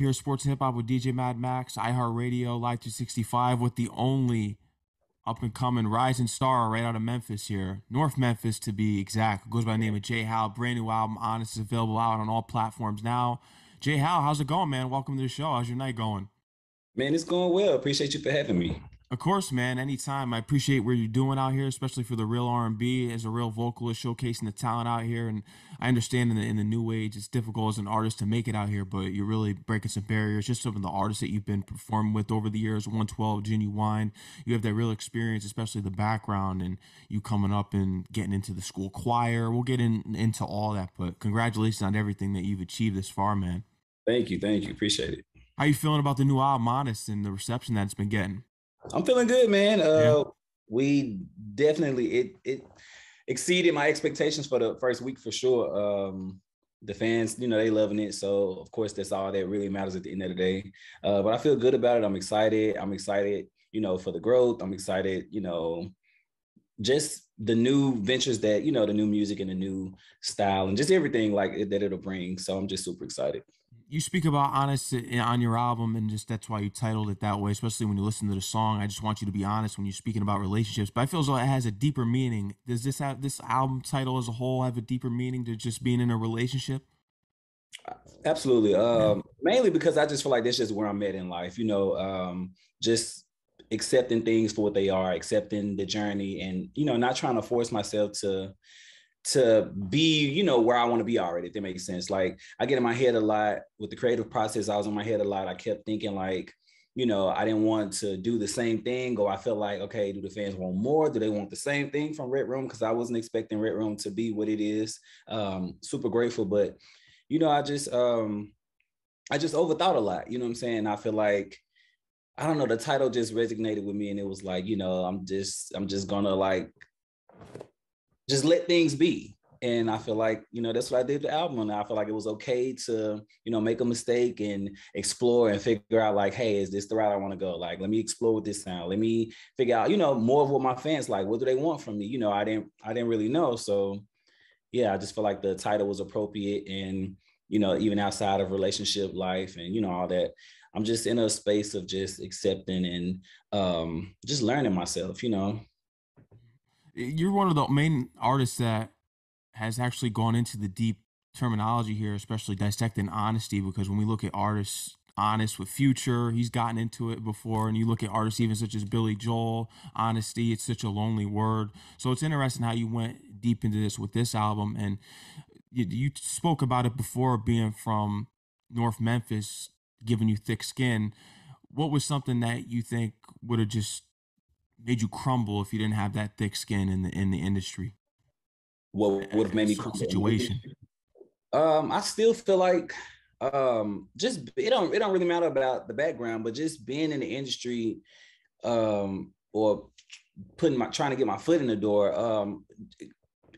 Here, Sports and Hip Hop with DJ Mad Max, iHeartRadio, Live 365 with the only up and coming rising star right out of Memphis here, North Memphis to be exact. Goes by the name of J.Howell. Brand new album, Honest, is available out on all platforms now. J.Howell, how's it going, man? Welcome to the show. How's your night going? Man, it's going well. Appreciate you for having me. Of course, man. Anytime. I appreciate what you're doing out here, especially for the real R&B as a real vocalist, showcasing the talent out here. And I understand in the new age, it's difficult as an artist to make it out here, but you're really breaking some barriers. Just some of the artists that you've been performing with over the years, 112, Genuine. You have that real experience, especially the background, and you coming up and getting into the school choir. We'll get into all that, but congratulations on everything that you've achieved this far, man. Thank you. Thank you. Appreciate it. How you feeling about the new album, Honest, and the reception that it's been getting? I'm feeling good, man. Yeah. We definitely it exceeded my expectations for the first week for sure. The fans, they loving it. So of course, that's all that really matters at the end of the day. But I feel good about it. I'm excited. I'm excited, for the growth. I'm excited, just the new ventures that, the new music and the new style and just everything that it'll bring. So I'm just super excited. You speak about honest on your album, and just that's why you titled it that way, especially when you listen to the song. I just want you to be honest when you're speaking about relationships, but I feel as though it has a deeper meaning. Does this album title as a whole have a deeper meaning to just being in a relationship? Absolutely. Yeah. Mainly because I just feel like that's just where I'm at in life, just accepting things for what they are, accepting the journey, and not trying to force myself to be, where I want to be already, if that makes sense. Like I get in my head a lot with the creative process. I was in my head a lot. I kept thinking like, I didn't want to do the same thing, or I felt like, okay, do the fans want more? Do they want the same thing from RedRoom? Because I wasn't expecting RedRoom to be what it is. Super grateful, but I just overthought a lot. You know what I'm saying? I feel like, I don't know, the title just resonated with me, and it was like, I'm just gonna like just let things be. And I feel like, that's what I did with the album. And I feel like it was okay to, make a mistake and explore and figure out like, hey, is this the route I want to go? Like, let me explore with this sound. Let me figure out, more of what my fans like. What do they want from me? I didn't really know. So yeah, I just feel like the title was appropriate. And, even outside of relationship life and, all that, I'm just in a space of just accepting and just learning myself. You're one of the main artists that has actually gone into the deep terminology here, especially dissecting honesty, because when we look at artists, honest with Future, he's gotten into it before, and you look at artists even such as Billy Joel, honesty, it's such a lonely word. So it's interesting how you went deep into this with this album, and you spoke about it before, being from North Memphis, giving you thick skin. What was something that you think would have just made you crumble if you didn't have that thick skin in the industry? What would have A made me certain crumble in the situation. industry? I still feel like just it don't really matter about the background, but just being in the industry or trying to get my foot in the door.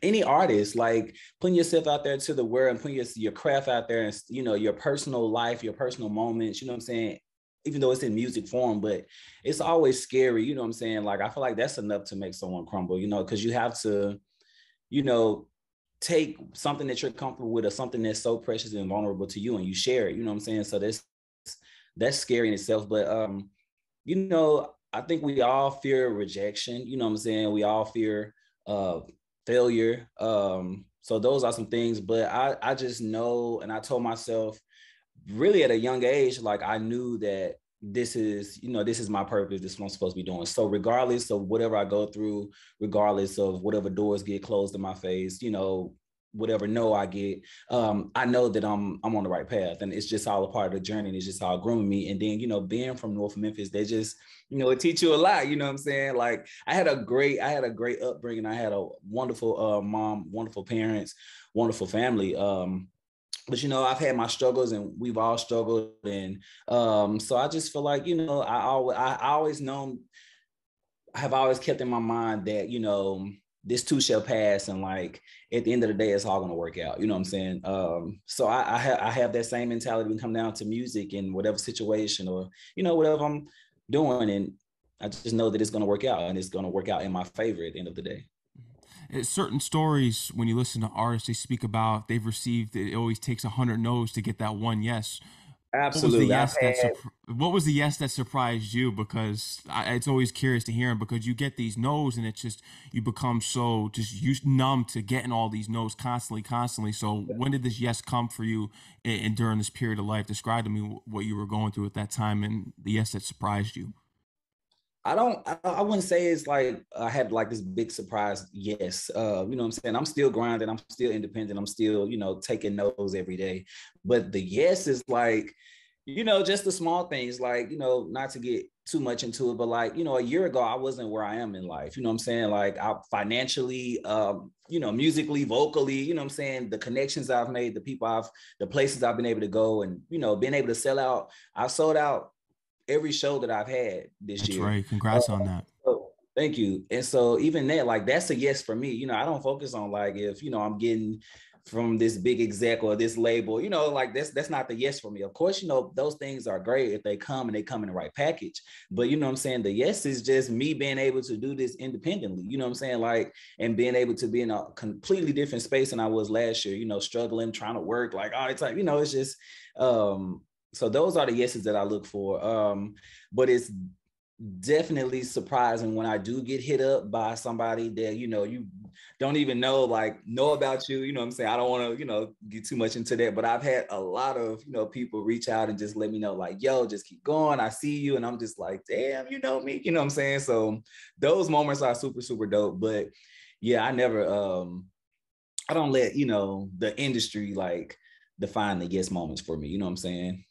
Any artist, like putting yourself out there to the world and putting your craft out there, and your personal life, your personal moments, you know what I'm saying, even though it's in music form, but it's always scary, you know what I'm saying? Like I feel like that's enough to make someone crumble, because you have to, you know take something that you're comfortable with or something that's so precious and vulnerable to you, and you share it, you know what I'm saying? So that's scary in itself. But I think we all fear rejection, you know what I'm saying? We all fear uh failure. So those are some things, but I just know, and I told myself really at a young age, like I knew that this is my purpose. This is what I'm supposed to be doing. So regardless of whatever I go through, regardless of whatever doors get closed in my face, whatever no I get, I know that I'm on the right path, and it's just all a part of the journey. And it's just all grooming me. And then being from North Memphis, they just it teach you a lot. You know what I'm saying? Like I had a great upbringing. I had a wonderful mom, wonderful parents, wonderful family. But I've had my struggles, and we've all struggled, and so I just feel like I always known, I have always kept in my mind that this too shall pass, and like at the end of the day, it's all gonna work out. You know what I'm saying? So I have that same mentality when it come down to music and whatever situation or whatever I'm doing, and I just know that it's gonna work out, and it's gonna work out in my favor at the end of the day. Certain stories, when you listen to artists, they speak about they've received, it always takes 100 no's to get that one yes. What was the Absolutely. I've yes that had what was the yes that surprised you? Because it's always curious to hear 'em, because you get these no's and it's just you become so just used numb to getting all these no's constantly, constantly. So when did this yes come for you and during this period of life? Describe to me what you were going through at that time and the yes that surprised you. I wouldn't say it's like I had like this big surprise. Yes. You know what I'm saying? I'm still grinding. I'm still independent. I'm still, taking no's every day. But the yes is like, just the small things, like, not to get too much into it, but like, a year ago, I wasn't where I am in life. You know what I'm saying? Like I financially, musically, vocally, you know what I'm saying? The connections I've made, the places I've been able to go and, being able to sell out. I sold out every show that I've had this That's year. right. Congrats on that. So thank you. And so even that, like that's a yes for me. I don't focus on like if I'm getting from this big exec or this label, like that's not the yes for me. Of course, those things are great if they come and they come in the right package. But you know what I'm saying? The yes is just me being able to do this independently. You know what I'm saying? Like and being able to be in a completely different space than I was last year, struggling, trying to work, like all the time, it's just so those are the yeses that I look for. But it's definitely surprising when I do get hit up by somebody that you don't even know about you. You know what I'm saying? I don't want to get too much into that, but I've had a lot of people reach out and just let me know like, yo, just keep going, I see you. And I'm just like, damn, you know me. You know what I'm saying? So those moments are super super dope. But yeah, I don't let the industry like define the yes moments for me. You know what I'm saying?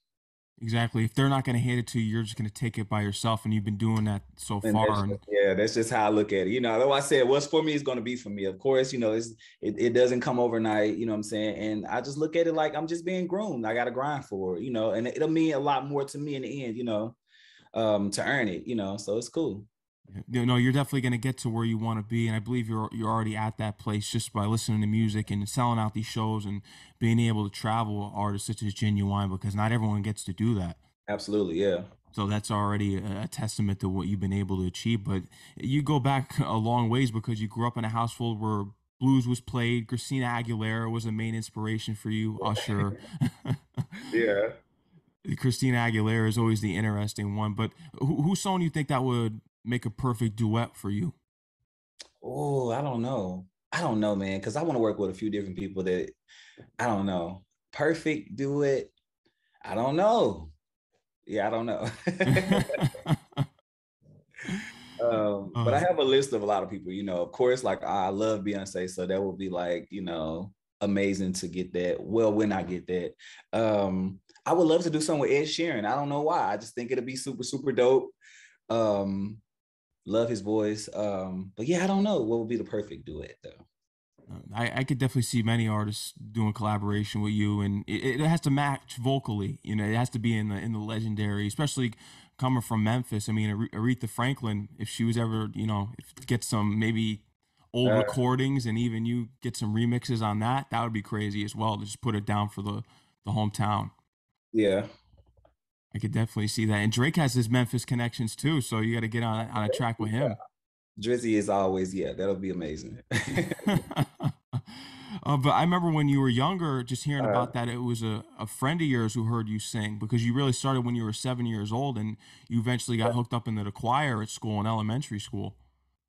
Exactly. If they're not going to hand it to you, you're just going to take it by yourself, and you've been doing that so And far. And that's just how I look at it. Though I said what's for me is going to be for me. Of course, it doesn't come overnight. You know what I'm saying? And I just look at it like I'm just being groomed. I got to grind for it. And it'll mean a lot more to me in the end. To earn it. So it's cool. you're definitely going to get to where you want to be, and I believe you're already at that place just by listening to music and selling out these shows and being able to travel with artists such as Genuine, because not everyone gets to do that. Absolutely, yeah. So that's already a testament to what you've been able to achieve. But you go back a long ways because you grew up in a household where blues was played. Christina Aguilera was a main inspiration for you. Usher. Yeah. Christina Aguilera is always the interesting one. But who's someone you think that would make a perfect duet for you? Oh, I don't know. I don't know, man, because I want to work with a few different people that I don't know. Perfect do it. I don't know. Yeah, I don't know. But I uh, have a list of a lot of people, of course, like I love Beyonce. So that would be like, amazing to get that. Well, when I get that. I would love to do something with Ed Sheeran. I don't know why. I just think it'll be super, super dope. Um, love his voice. But yeah, I don't know what would be the perfect duet though. I could definitely see many artists doing collaboration with you, and it has to match vocally. It has to be in the legendary, especially coming from Memphis. I mean, Aretha Franklin, if she was ever, get some maybe old Uh, recordings, and even you get some remixes on that, that would be crazy as well. To just put it down for the hometown. yeah. I could definitely see that. And Drake has his Memphis connections too, so you got to get on a track with him. Drizzy is always, yeah, that'll be amazing. But I remember when you were younger, just hearing uh, about that, it was a friend of yours who heard you sing, because you really started when you were 7 years old and you eventually got hooked up into the choir at school in elementary school.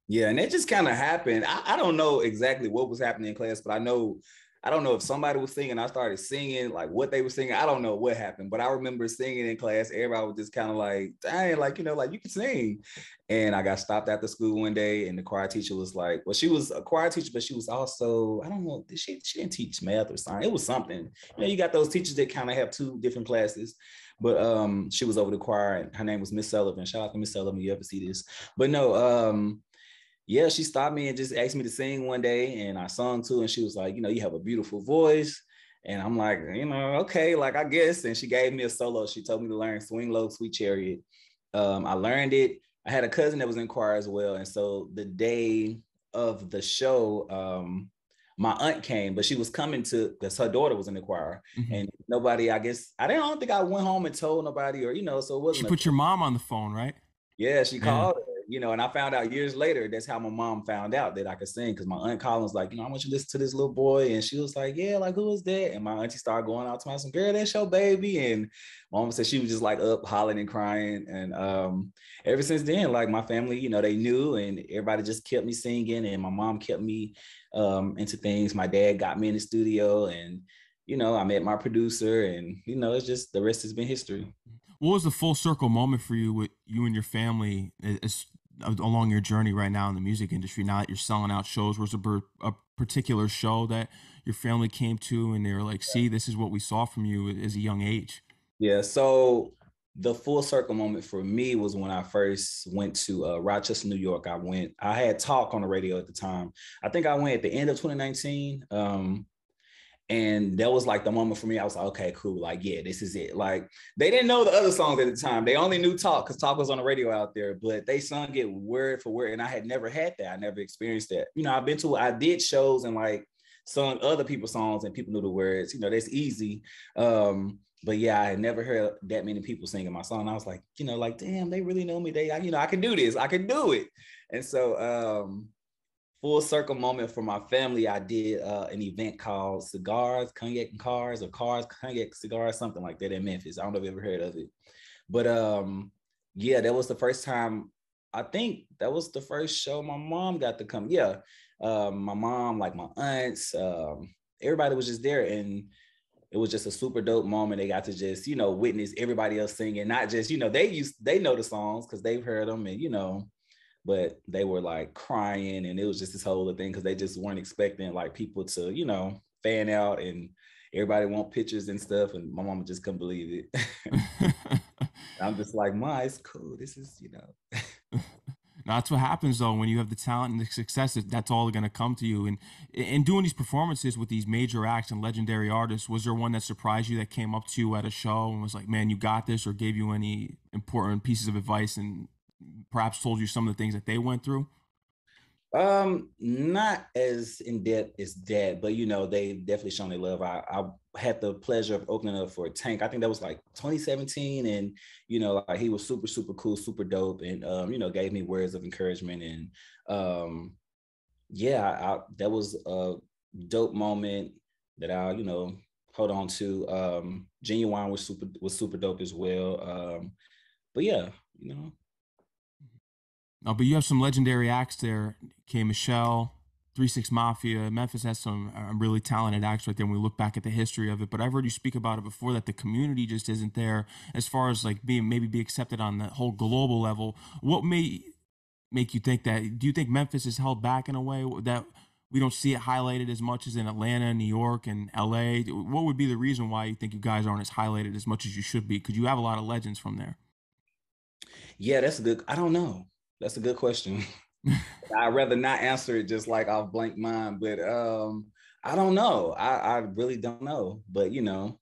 Yeah, and it just kind of happened. I don't know exactly what was happening in class, but I don't know if somebody was singing. I started singing, like what they were singing. I don't know what happened, but I remember singing in class. Everybody was just kind of like, dang, like, like you can sing. And I got stopped after school one day, and the choir teacher was like, well, she was a choir teacher, but she was also, I don't know, she didn't teach math or something. It was something. You got those teachers that kind of have two different classes. But she was over the choir, and her name was Miss Sullivan. Shout out to Miss Sullivan, you ever see this. But no, yeah, she stopped me and just asked me to sing one day, and I sung too. And she was like, you have a beautiful voice. And I'm like, okay, like I guess. And she gave me a solo. She told me to learn Swing Low, Sweet Chariot. I learned it. I had a cousin that was in choir as well. And so the day of the show, my aunt came, but she was coming to because her daughter was in the choir. Hmm. And nobody, I guess, I don't think I went home and told nobody, or so it She wasn't a put your mom on the phone, right? yeah, she Yeah. called her. you know, and I found out years later, that's how my mom found out that I could sing. Cause my aunt Colin was like, you know, I want you to listen to this little boy. And she was like, yeah, like, who is that? And my auntie started going out to my son, girl, that's your baby. And my mom said she was just like up hollering and crying. And ever since then, like my family, you know, they knew, and everybody just kept me singing. And my mom kept me into things. My dad got me in the studio, and, you know, I met my producer, and, you know, it's just, the rest has been history. What was the full circle moment for you with you and your family along your journey right now in the music industry? Now that you're selling out shows, was there a particular show that your family came to and they were like, "See, this is what we saw from you as a young age"? Yeah. So the full circle moment for me was when I first went to Rochester, New York. I had talk on the radio at the time. I think I went at the end of 2019. And that was like the moment for me. I was like, okay, cool. Like, yeah, this is it. Like, they didn't know the other songs at the time. They only knew Talk, because Talk was on the radio out there, but they sung it word for word. And I had never had that. I never experienced that. You know, I did shows and like sung other people's songs and people knew the words. You know, that's easy. But yeah, I had never heard that many people singing my song. And I was like, you know, like, damn, they really know me. You know, I can do this. I can do it. And so, full circle moment for my family, I did an event called Cigars, Cognac and Cars, or Cars, Cognac, Cigars, something like that in Memphis. I don't know if you've ever heard of it. But yeah, that was the first time. I think that was the first show my mom got to come. Yeah. My mom, like my aunts, everybody was just there. And it was just a super dope moment. They got to just, you know, witness everybody else singing, not just, you know, they know the songs because they've heard them, and, you know, but they were like crying, and it was just this whole thing because they just weren't expecting like people to, you know, fan out, and everybody want pictures and stuff, and my mama just couldn't believe it. I'm just like, Ma, it's cool. This is, you know. Now, that's what happens though when you have the talent and the success. That's all going to come to you. And in doing these performances with these major acts and legendary artists, was there one that surprised you that came up to you at a show and was like, "Man, you got this," or gave you any important pieces of advice and perhaps told you some of the things that they went through? Not as in depth as that, but you know, they definitely shown their love. I had the pleasure of opening up for Tank. I think that was like 2017, and you know, like he was super, super cool, super dope, and you know, gave me words of encouragement, and yeah, that was a dope moment that I, you know, hold on to. Genuine was super dope as well. But yeah, you know. No, but you have some legendary acts there. K. Michelle, 3 6 Mafia. Memphis has some really talented acts right there when we look back at the history of it. But I've heard you speak about it before that the community just isn't there as far as like being maybe be accepted on the whole global level. What may make you think that? Do you think Memphis is held back in a way that we don't see it highlighted as much as in Atlanta, New York, and LA? What would be the reason why you think you guys aren't as highlighted as much as you should be? Because you have a lot of legends from there. Yeah, that's a good. I don't know. That's a good question. I'd rather not answer it just like off blank mind, but I don't know. I really don't know. But you know,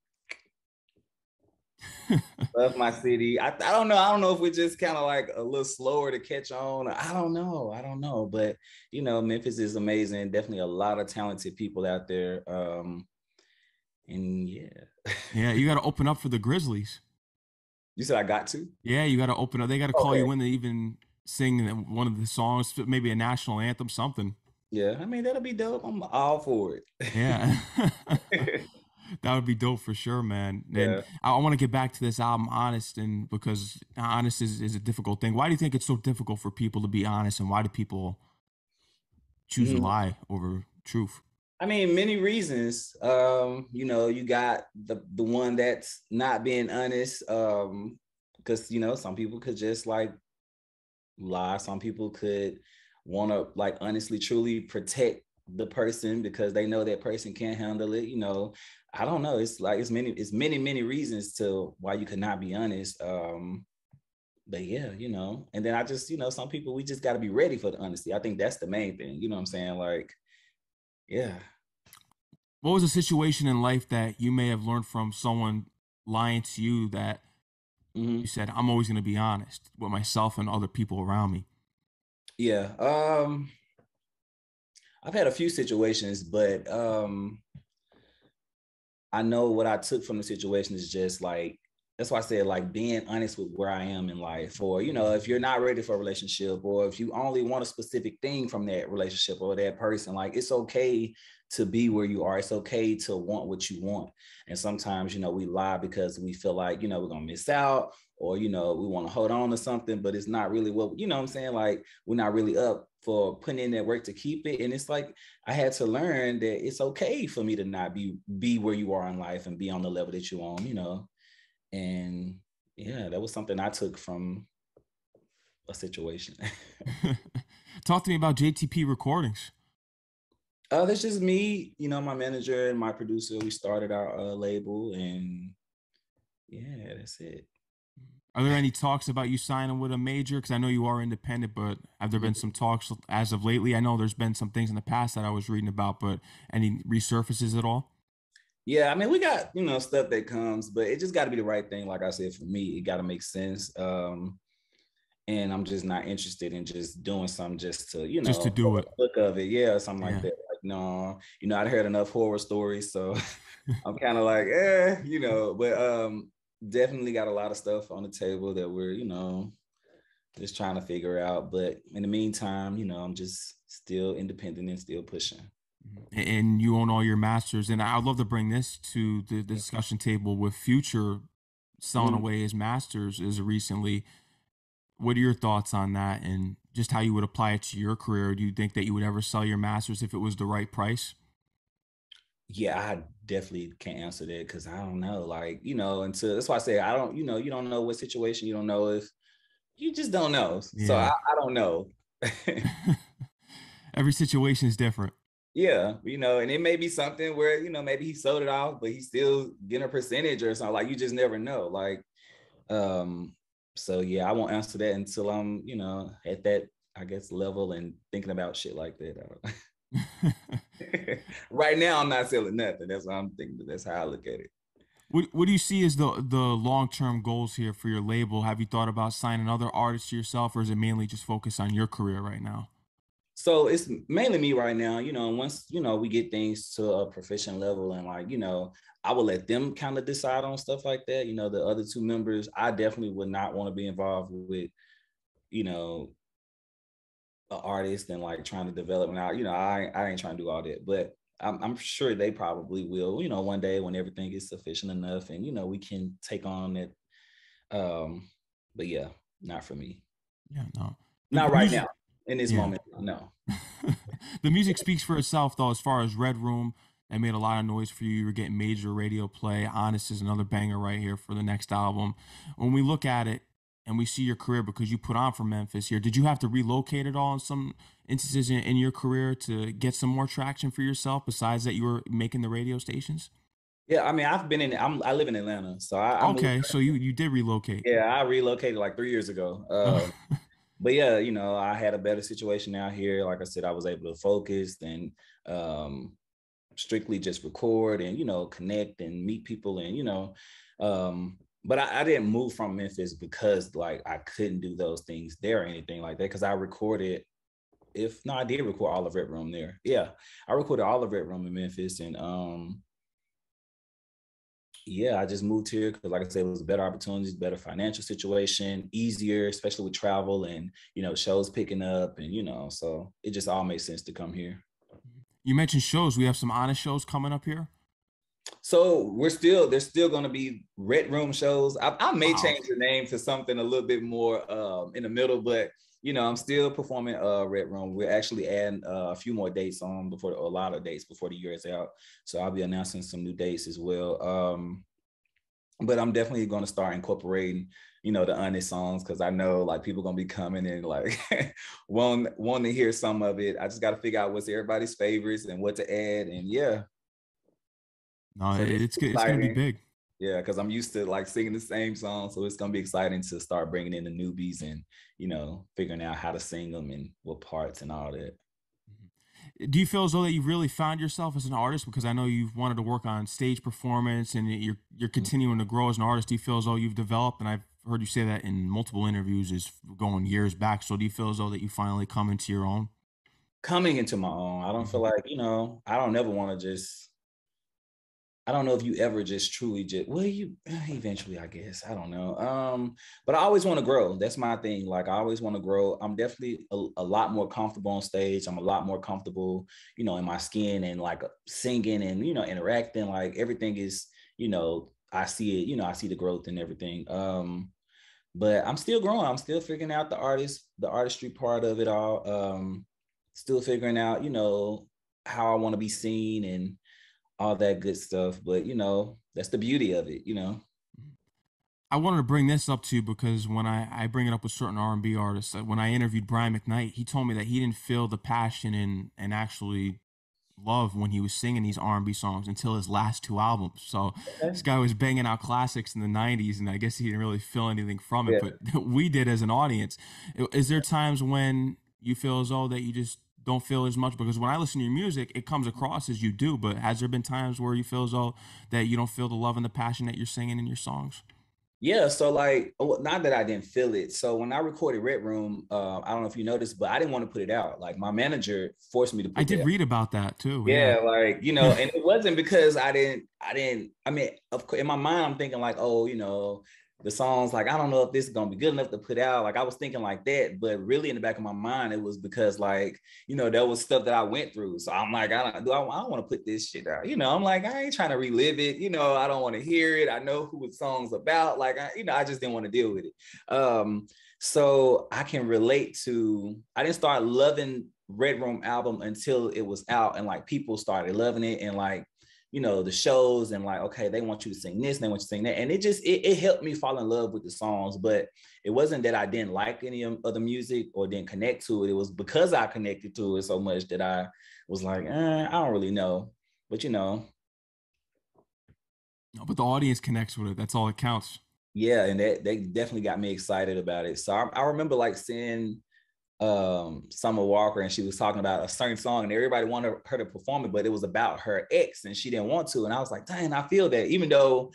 love my city. I don't know. I don't know if we're just kind of like a little slower to catch on. I don't know. I don't know. But you know, Memphis is amazing. Definitely a lot of talented people out there. And yeah. Yeah, you got to open up for the Grizzlies. You said I got to? Yeah, you got to open up. They got to call Okay. you in to even sing one of the songs, maybe a national anthem, something. Yeah. I mean, that'll be dope. I'm all for Yeah. it. That would be dope for sure, man. And Yeah. I want to get back to this album, Honest, and because honest is a difficult thing. Why do you think it's so difficult for people to be honest, and why do people choose to Mhm. lie over truth? I mean, many reasons. You know, you got the one that's not being honest. Because you know, some people could just like lie. Some people could want to like honestly, truly protect the person because they know that person can't handle it. You know, I don't know. It's like many reasons to why you could not be honest. But yeah, you know, and then I just, you know, some people we just got to be ready for the honesty. I think that's the main thing. You know what I'm saying? Like, yeah. What was a situation in life that you may have learned from someone lying to you that you Mhm. said, "I'm always going to be honest with myself and other people around me"? Yeah. I've had a few situations, but I know what I took from the situation is just like that's why I said like being honest with where I am in life, or if you're not ready for a relationship, or if you only want a specific thing from that relationship or that person, like it's okay to be where you are. It's okay to want what you want. And sometimes, we lie because we feel like, we're gonna miss out, or we want to hold on to something, but it's not really what what I'm saying. Like we're not really up for putting in that work to keep it. And it's like I had to learn that it's okay for me to not be where you are in life and be on the level that you're on. And yeah, that was something I took from a situation. Talk to me about JTP Recordings. That's just me, my manager and my producer. We started our label, and yeah, that's it. Are there any talks about you signing with a major? Because I know you are independent, but have there been some talks as of lately? I know there's been some things in the past that I was reading about, but any resurfaces at all? Yeah, I mean, we got stuff that comes, but it just got to be the right thing. Like I said, for me, it got to make sense. And I'm just not interested in just doing something just to, Just to for do the it. look of it. Yeah, something like Yeah. that. Like, no, I'd heard enough horror stories. So I'm kind of like, but definitely got a lot of stuff on the table that we're, just trying to figure out. But in the meantime, I'm just still independent and still pushing. And you own all your masters. And I'd love to bring this to the discussion table with Future selling Mm. away his masters as recently. What are your thoughts on that and just how you would apply it to your career? Do you think that you would ever sell your masters if it was the right price? Yeah, I definitely can't answer that because I don't know. Like, until that's why I say I don't, you don't know what situation, you don't know if you just don't know. So I, Yeah. I don't know. Every situation is different. Yeah, and it may be something where, maybe he sold it off, but he's still getting a percentage or something. Like you just never know. Like, um, so yeah, I won't answer that until I'm, at that, I guess, level and thinking about shit like that. Right now, I'm not selling nothing. That's what I'm thinking. That's how I look at it. What do you see as the long-term goals here for your label? Have you thought about signing other artists to yourself, or is it mainly just focused on your career right now? So it's mainly me right now, and once, we get things to a proficient level and like, I will let them kind of decide on stuff like that. The other two members, I definitely would not want to be involved with, you know, an artist and like trying to develop. Now, I ain't trying to do all that, but I'm sure they probably will, one day when everything is sufficient enough and, we can take on it. Um, but yeah, not for me. Yeah, no. The Not right music, now in this yeah. moment. No. The music speaks for itself, though. As far as RedRoom, that made a lot of noise for you. You were getting major radio play. Honest is another banger right here for the next album. When we look at it and we see your career because you put on for Memphis here, did you have to relocate at all in some instances in your career to get some more traction for yourself? Besides that, you were making the radio stations. Yeah, I mean, I live in Atlanta, so I moved. Okay, so you did relocate. Yeah, I relocated like 3 years ago. But yeah, I had a better situation out here. Like I said, I was able to focus and um, strictly just record and connect and meet people and but I didn't move from Memphis because like I couldn't do those things there or anything like that because I recorded. If no, I did record all of RedRoom there. Yeah, I recorded all of RedRoom in Memphis and yeah, I just moved here because, like I said, it was better opportunities, better financial situation, easier, especially with travel and shows picking up, and so it just all makes sense to come here. You mentioned shows. We have some honest shows coming up here. So there's still going to be Red Room shows. I may Wow. change the name to something a little bit more in the middle, but I'm still performing Red Room. We're actually adding a few more dates on before a lot of dates before the year is out. So I'll be announcing some new dates as well. But I'm definitely going to start incorporating, the honest songs because I know like people gonna be coming and like want to hear some of it. I just got to figure out what's everybody's favorites and what to add, and yeah. No, So this is it's good. It's gonna be exciting. big. Yeah, because I'm used to like singing the same song, so it's gonna be exciting to start bringing in the newbies and figuring out how to sing them and what parts and all that. Do you feel as though that you've really found yourself as an artist? Because I know you've wanted to work on stage performance and you're continuing to grow as an artist. Do you feel as though you've developed? And I've heard you say that in multiple interviews, is going years back. So do you feel as though that you finally come into your own? Coming into my own, I don't feel Mhm. like I don't never want to just I don't know if you ever just truly just well, you eventually, I guess. I don't know. But I always want to grow. That's my thing. Like I always want to grow. I'm definitely a lot more comfortable on stage. I'm a lot more comfortable, in my skin and like singing and interacting. Like everything is, I see it, I see the growth and everything. But I'm still growing. I'm still figuring out the artistry part of it all. Still figuring out, how I want to be seen and all that good stuff. But that's the beauty of it. I wanted to bring this up to you because when I bring it up with certain R&B artists, when I interviewed Brian McKnight, he told me that he didn't feel the passion and actually love when he was singing these R&B songs until his last two albums. So this Okay. guy was banging out classics in the 90s, and I guess he didn't really feel anything from it, Yeah. but we did as an audience. Is there times when you feel as though that you just don't feel as much? Because when I listen to your music, it comes across as you do, but has there been times where you feel as though that you don't feel the love and the passion that you're singing in your songs? Yeah, so like, not that I didn't feel it. So when I recorded RedRoom, I don't know if you noticed, but I didn't want to put it out. Like my manager forced me to I put did that. read about that too. Yeah. Yeah, like, and it wasn't because I mean, of course, in my mind, I'm thinking like, oh, the songs, like, I don't know if this is gonna be good enough to put out. Like, I was thinking like that, but really in the back of my mind, it was because like, there was stuff that I went through. So I'm like, I don't want to put this shit out. I'm like, I ain't trying to relive it. I don't want to hear it. I know who the song's about. Like, I just didn't want to deal with it. So I can relate to, I didn't start loving Red Room album until it was out and like people started loving it and like, the shows and like, okay, they want you to sing this, they want you to sing that. And it helped me fall in love with the songs, but it wasn't that I didn't like any of the music or didn't connect to it. It was because I connected to it so much that I was like, I don't really know. But No, but the audience connects with it. That's all that counts. yeah, and that they definitely got me excited about it. So I remember like seeing Summer Walker and she was talking about a certain song and everybody wanted her to perform it, but it was about her ex and she didn't want to. And I was like, dang, I feel that. Even though,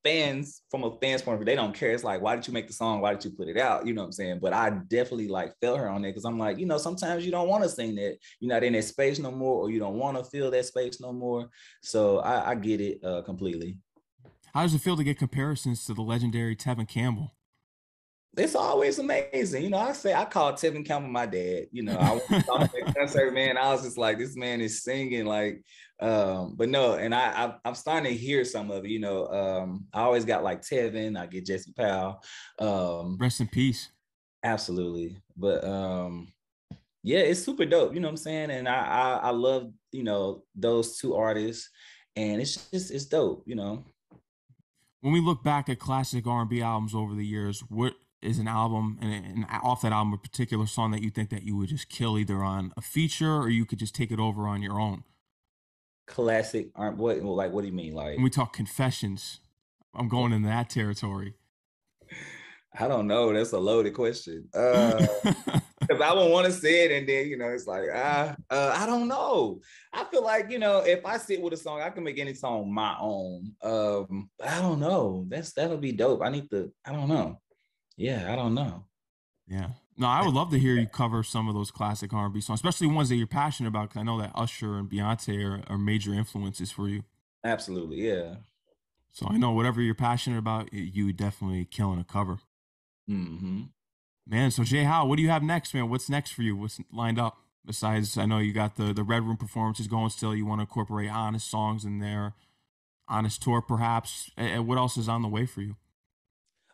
fans from a fan's point of view, they don't care. It's like, why did you make the song? Why did you put it out? You know what I'm saying? But I definitely like felt her on that because I'm like, sometimes you don't want to sing that. You're not in that space no more, or you don't want to feel that space no more. So I get it completely. How does it feel to get comparisons to the legendary Tevin Campbell? It's always amazing. I call Tevin Campbell my dad. I went to the concert, man. I was just like, this man is singing like, but no, and I'm starting to hear some of it. I always got like Tevin, I get Jesse Powell. Rest in peace. Absolutely. But yeah, it's super dope, you know what I'm saying? And I love, those two artists and it's dope. When we look back at classic R&B albums over the years, what is an album and off that album a particular song that you think that you would just kill either on a feature or you could just take it over on your own? Classic aren't what do you mean? When Like we talk Confessions, I'm going in that territory. I don't know. That's a loaded question. Because I would want to say it, and then it's like I don't know. I feel like if I sit with a song, I can make any song my own. But I don't know. That'll be dope. I need to. I don't know. Yeah, I don't know. Yeah. No, I would love to hear you cover some of those classic R&B songs, especially ones that you're passionate about. Because I know that Usher and Beyonce are major influences for you. Absolutely. Yeah. So I know whatever you're passionate about, you would definitely killing a cover. Hmm. Man, so J.Howell, what do you have next, man? What's next for you? What's lined up? Besides, I know you got the Red Room performances going still. You want to incorporate honest songs in there, honest tour, perhaps. And what else is on the way for you?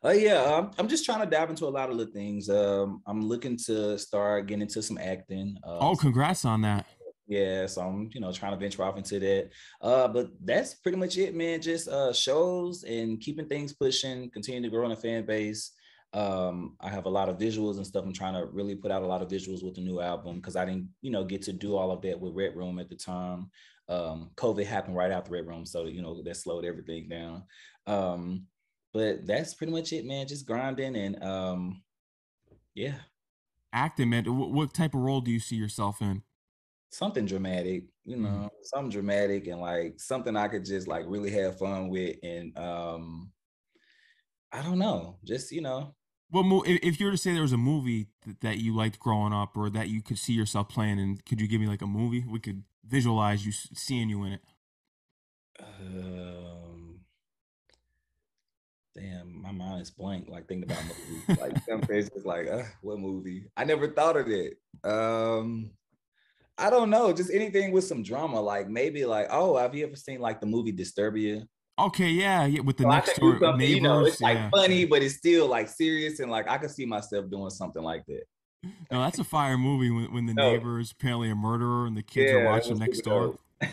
Yeah. I'm just trying to dive into a lot of the things. I'm looking to start getting into some acting. Oh, congrats on that. Yeah, so I'm, trying to venture off into that. But that's pretty much it, man. Just shows and keeping things pushing, continue to grow in the fan base. I have a lot of visuals and stuff. I'm trying to really put out a lot of visuals with the new album because I didn't, get to do all of that with Red Room at the time. COVID happened right after Red Room, so that slowed everything down. Um, but that's pretty much it, man. Just grinding and yeah, Acting, man. What type of role do you see yourself in? something dramatic, Mm. something dramatic and like something I could just like really have fun with. And I don't know, just What if you were to say there was a movie that you liked growing up, or that you could see yourself playing, and could you give me like a movie we could visualize you seeing you in it? Um, Damn, my mind is blank. Like thinking about movies. Like some faces, like, what movie? I never thought of it. I don't know. Just anything with some drama. Like maybe like, oh, have you ever seen like the movie Disturbia? Okay, yeah, yeah, with the So I next could do door something, neighbors. it's like Yeah. funny, but it's still like serious, and like I could see myself doing something like that. No, that's a fire movie when the No, neighbor is apparently a murderer and the kids are yeah, that watching was next super door. dope.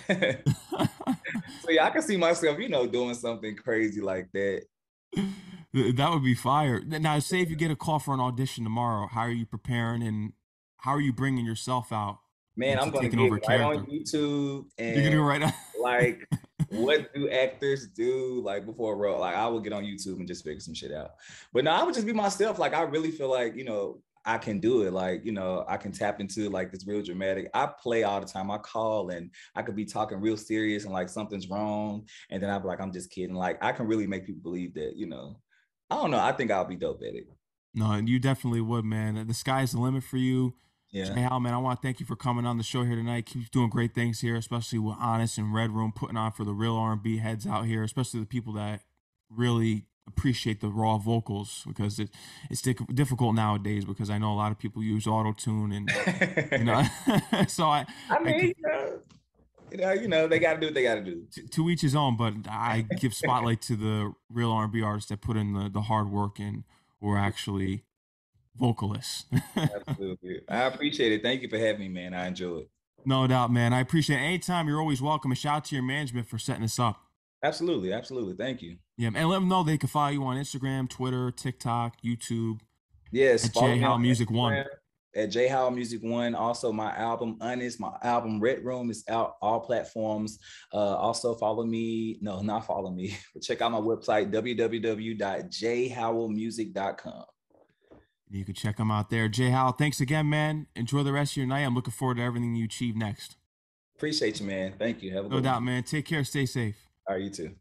So yeah, I can see myself, doing something crazy like that. That would be fire. Now, say if you get a call for an audition tomorrow, how are you preparing and how are you bringing yourself out Man, I'm into gonna taking get over a right on character? YouTube You're and gonna go right out. like what do actors do like before a role? Like I will get on YouTube and just figure some shit out. But no, I would just be myself. Like I really feel like, I can do it. Like, I can tap into like this real dramatic. I play all the time. I call and I could be talking real serious and like something's wrong. And then I'll be like, I'm just kidding. Like I can really make people believe that, I don't know. I think I'll be dope at it. No, you definitely would, man. The sky's the limit for you. Yeah. J.Howell, man, I want to thank you for coming on the show here tonight. Keep doing great things here, especially with Honest and RedRoom, putting on for the real R&B heads out here, especially the people that really appreciate the raw vocals because it's difficult nowadays because I know a lot of people use auto tune and you know, so I I mean, they got to do what they got to do. to each his own, but I give spotlight to the real R&B artists that put in the hard work and were actually vocalists. Absolutely. I appreciate it. Thank you for having me, man. I enjoy it. No doubt, man. I appreciate it. Anytime, you're always welcome. And shout out to your management for setting this up. Absolutely. Absolutely. Thank you. Yeah, and let them know they can follow you on Instagram, Twitter, TikTok, YouTube Yes. at Follow J me on Howell Music One. Instagram at J.Howell Music One. Also, my album, Honest, my album, RedRoom, is out all platforms. Also, follow me. No, not follow me, but check out my website, www.jhowellmusic.com. You can check them out there. J Howell, thanks again, man. Enjoy the rest of your night. I'm looking forward to everything you achieve next. Appreciate you, man. Thank you. Have a No good one. doubt, man. Take care. Stay safe. All right, you too.